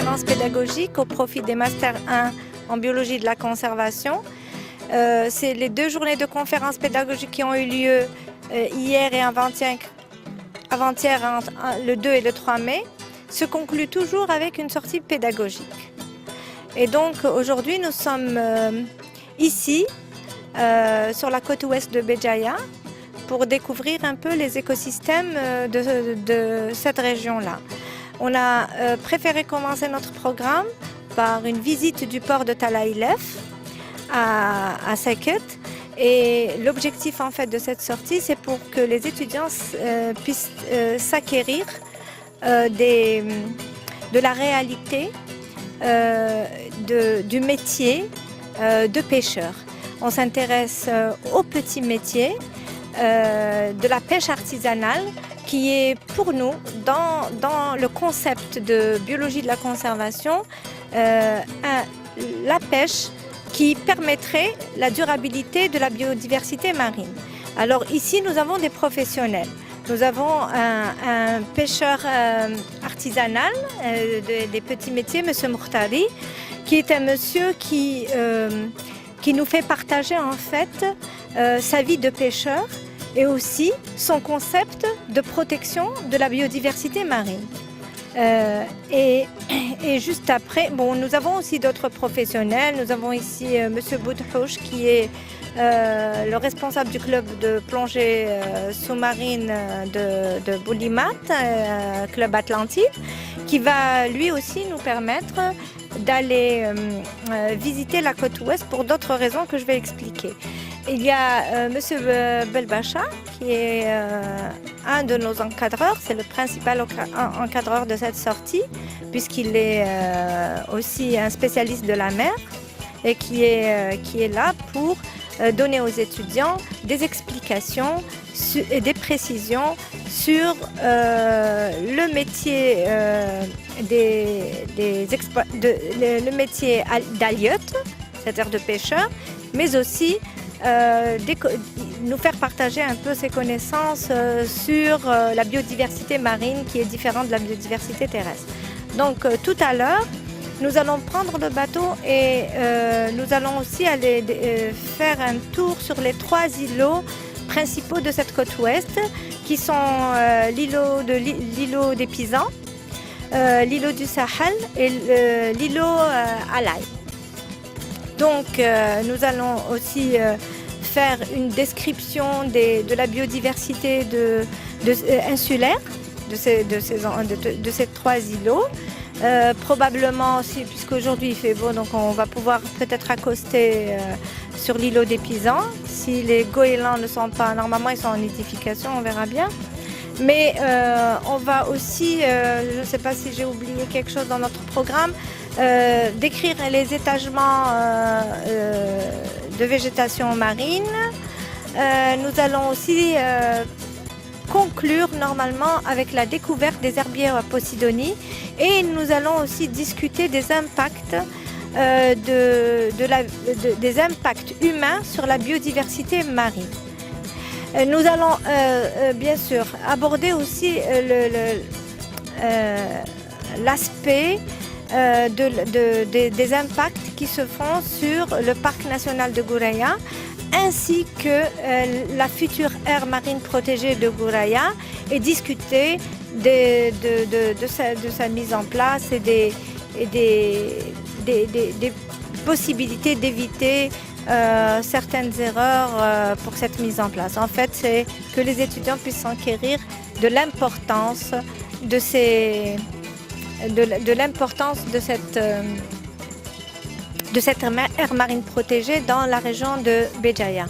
conférence pédagogique au profit des Master 1 en biologie de la conservation. C'est les 2 journées de conférences pédagogiques qui ont eu lieu hier et avant-hier, le 2 et le 3 mai, se concluent toujours avec une sortie pédagogique. Et donc aujourd'hui nous sommes ici, sur la côte ouest de Béjaïa, pour découvrir un peu les écosystèmes de cette région-là. On a préféré commencer notre programme par une visite du port de Talaïlef à Seket. Et l'objectif en fait de cette sortie, c'est pour que les étudiants puissent s'acquérir de la réalité du métier de pêcheur. On s'intéresse aux petits métiers de la pêche artisanale qui est pour nous, dans le concept de biologie de la conservation, la pêche qui permettrait la durabilité de la biodiversité marine. Alors ici, nous avons des professionnels. Nous avons un pêcheur artisanal des petits métiers, M. Mourtari, qui est un monsieur qui nous fait partager en fait sa vie de pêcheur et aussi son concept de protection de la biodiversité marine. Et juste après, bon, nous avons aussi d'autres professionnels. Nous avons ici M. Boudhouch qui est le responsable du club de plongée sous-marine de Boulimat, Club Atlantique, qui va lui aussi nous permettre d'aller visiter la côte ouest pour d'autres raisons que je vais expliquer. Il y a M. Belbacha qui est un de nos encadreurs, c'est le principal encadreur de cette sortie puisqu'il est aussi un spécialiste de la mer et qui est là pour donner aux étudiants des explications et des précisions sur le métier le métier d'aliote, c'est-à-dire de pêcheur, mais aussi nous faire partager un peu ses connaissances sur la biodiversité marine qui est différente de la biodiversité terrestre. Donc tout à l'heure, nous allons prendre le bateau et nous allons aussi aller faire un tour sur les 3 îlots principaux de cette côte ouest qui sont l'îlot des Pisans, l'îlot du Sahel et l'îlot Alaï. Donc nous allons aussi faire une description de la biodiversité insulaire de ces 3 îlots. Probablement aussi, puisqu'aujourd'hui il fait beau, donc on va pouvoir peut-être accoster sur l'îlot des Pisans. Si les goélands ne sont pas, normalement ils sont en nidification, on verra bien. Mais on va aussi, je ne sais pas si j'ai oublié quelque chose dans notre programme, décrire les étagements de végétation marine. Nous allons aussi conclure normalement avec la découverte des herbiers à Posidonie et nous allons aussi discuter des impacts, des impacts humains sur la biodiversité marine. Nous allons bien sûr aborder aussi l'aspect des impacts qui se font sur le parc national de Gouraya ainsi que la future aire marine protégée de Gouraya et discuter de sa mise en place et des possibilités d'éviter certaines erreurs pour cette mise en place. En fait, c'est que les étudiants puissent s'enquérir de l'importance de cette aire marine protégée dans la région de Béjaïa.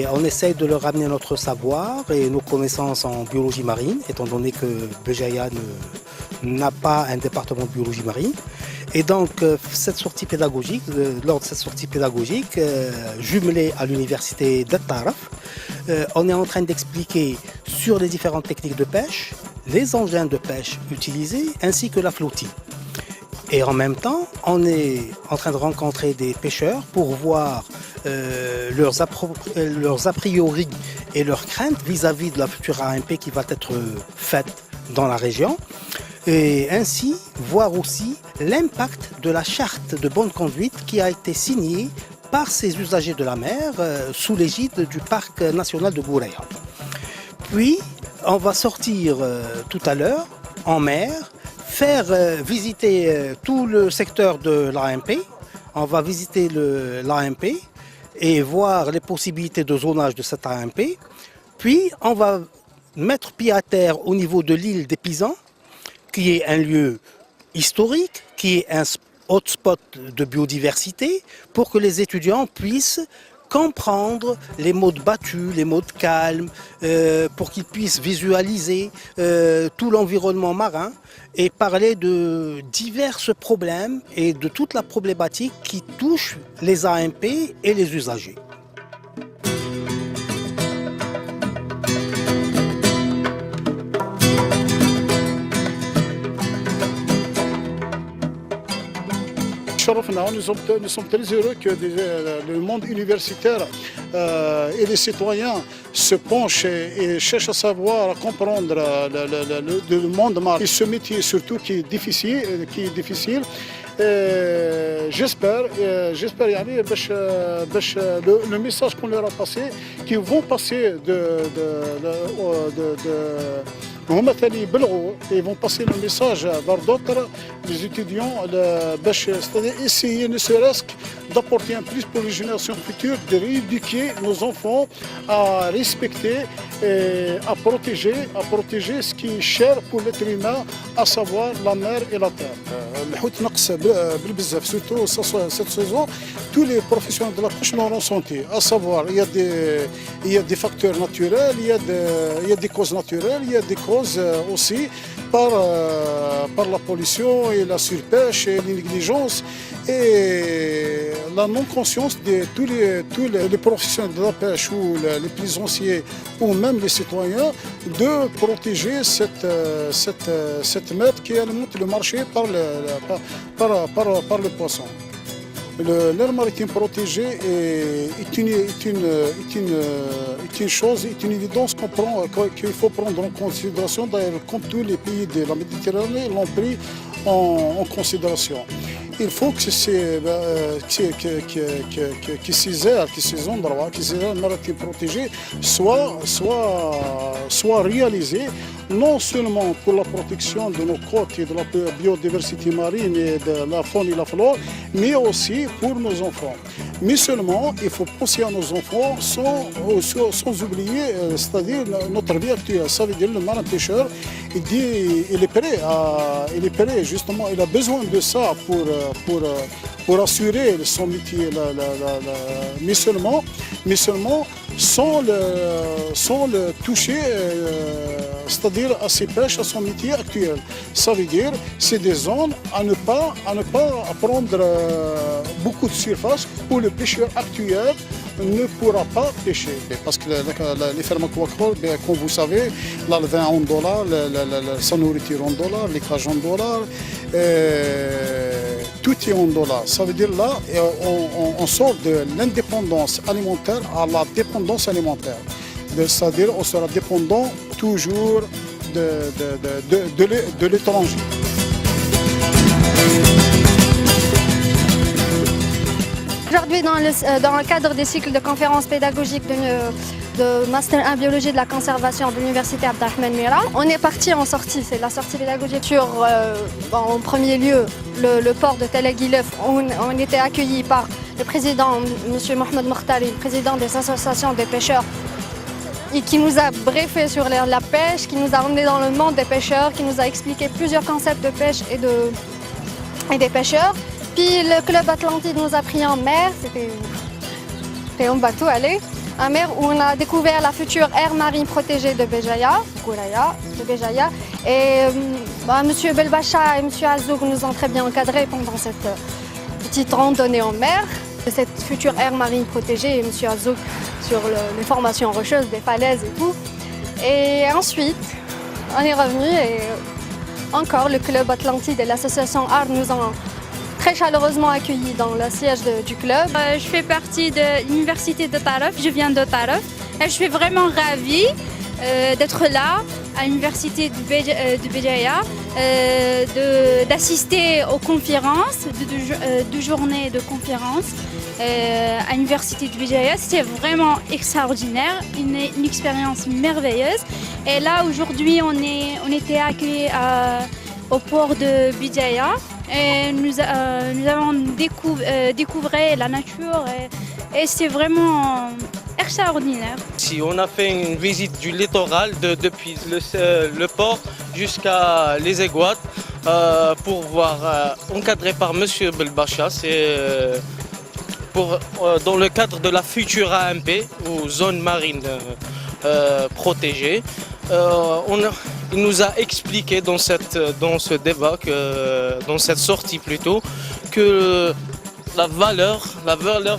Et on essaye de leur ramener notre savoir et nos connaissances en biologie marine, étant donné que Béjaïa n'a pas un département de biologie marine. Et donc, lors de cette sortie pédagogique, jumelée à l'université d'At-Taraf, on est en train d'expliquer sur les différentes techniques de pêche, les engins de pêche utilisés, ainsi que la flottille. Et en même temps, on est en train de rencontrer des pêcheurs pour voir leurs a priori et leurs craintes vis-à-vis de la future AMP qui va être faite dans la région. Et ainsi, voir aussi l'impact de la charte de bonne conduite qui a été signée par ces usagers de la mer sous l'égide du parc national de Gouraya. Puis, on va sortir tout à l'heure en mer, faire visiter tout le secteur de l'AMP. On va visiter l'AMP et voir les possibilités de zonage de cette AMP. Puis, on va mettre pied à terre au niveau de l'île des Pisans, qui est un lieu historique, qui est un hotspot de biodiversité, pour que les étudiants puissent comprendre les modes battus, les modes calmes, pour qu'ils puissent visualiser tout l'environnement marin et parler de divers problèmes et de toute la problématique qui touche les AMP et les usagers. Nous sommes très heureux que le monde universitaire et les citoyens se penchent et cherchent à savoir, à comprendre le monde marin. Et ce métier surtout qui est difficile. J'espère le message qu'on leur a passé, qu'ils vont passer ils vont passer le message vers d'autres, les étudiants, c'est-à-dire essayer ne serait-ce d'apporter un plus pour les générations futures, de rééduquer nos enfants à respecter et à protéger ce qui est cher pour l'être humain, à savoir la mer et la terre. الحوت نقص بالبزاف surtout cette saison, tous les professionnels de la pêche l'ont ressenti, à savoir il y a des facteurs naturels, il y a des causes naturelles, il y a des causes aussi par la pollution et la surpêche et la négligence et la non-conscience de tous les professionnels de la pêche ou les plaisanciers ou même les citoyens de protéger cette mer qui alimente le marché par le poisson. L'aire maritime protégée est une chose, est une évidence qu'il faut prendre en considération, d'ailleurs comme tous les pays de la Méditerranée l'ont pris en considération. Il faut que ces endroits, que ces aires maritimes protégées soient réalisés, non seulement pour la protection de nos côtes et de la biodiversité marine et de la faune et la flore, mais aussi pour nos enfants. Mais seulement, il faut penser à nos enfants sans oublier, c'est-à-dire notre vie actuelle. Ça veut dire le marin pêcheur, il est prêt justement, il a besoin de ça pour assurer son métier, mais seulement sans le toucher, c'est-à-dire à ses pêches, à son métier actuel. Ça veut dire c'est des zones à ne pas prendre beaucoup de surface où le pêcheur actuel ne pourra pas pêcher. Parce que les fermes aquacoles, comme vous savez, là, le vin en dollars, sa nourriture en dollars, les cages en dollars, tout est en dollars. Ça veut dire là, on sort de l'indépendance alimentaire à la dépendance alimentaire. C'est-à-dire on sera dépendant toujours de l'étranger. Aujourd'hui, dans le cadre des cycles de conférences pédagogiques de Master 1 Biologie de la conservation de l'Université Abdelrahman Mira, on est parti en sortie, c'est la sortie pédagogique sur, en premier lieu, le port de Tel Aguilef. On était accueillis par le président, M. Mohamed Mokhtari, le président des associations des pêcheurs, et qui nous a briefé sur la pêche, qui nous a emmenés dans le monde des pêcheurs, qui nous a expliqué plusieurs concepts de pêche et des pêcheurs. Puis le club Atlantide nous a pris en mer, c'était un bateau, en mer où on a découvert la future aire marine protégée de Béjaïa, Et M. Belbacha et M. Azouk nous ont très bien encadrés pendant cette petite randonnée en mer de cette future aire marine protégée, et M. Azouk sur les formations rocheuses, des falaises et tout. Et ensuite, on est revenu et encore le club Atlantide et l'association ART nous ont très chaleureusement accueillis dans le siège du club. Je fais partie de l'université de Taraf, je viens de Taraf. Et je suis vraiment ravie d'être là à l'université de Béjaïa, d'assister aux conférences, de journées de conférences à l'université de Béjaïa. C'était vraiment extraordinaire, une expérience merveilleuse. Et là aujourd'hui on était accueillis au port de Béjaïa et nous avons découvert la nature et c'était vraiment extraordinaire. Si on a fait une visite du littoral depuis le port jusqu'à les Aiguates pour voir, encadré par M. Belbacha, c'est dans le cadre de la future AMP ou zone marine protégée. Il nous a expliqué dans ce débat, dans cette sortie plutôt, que la valeur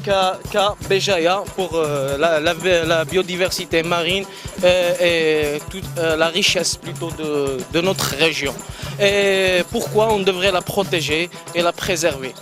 qu'a Béjaïa pour la biodiversité marine et toute la richesse plutôt de notre région. Et pourquoi on devrait la protéger et la préserver.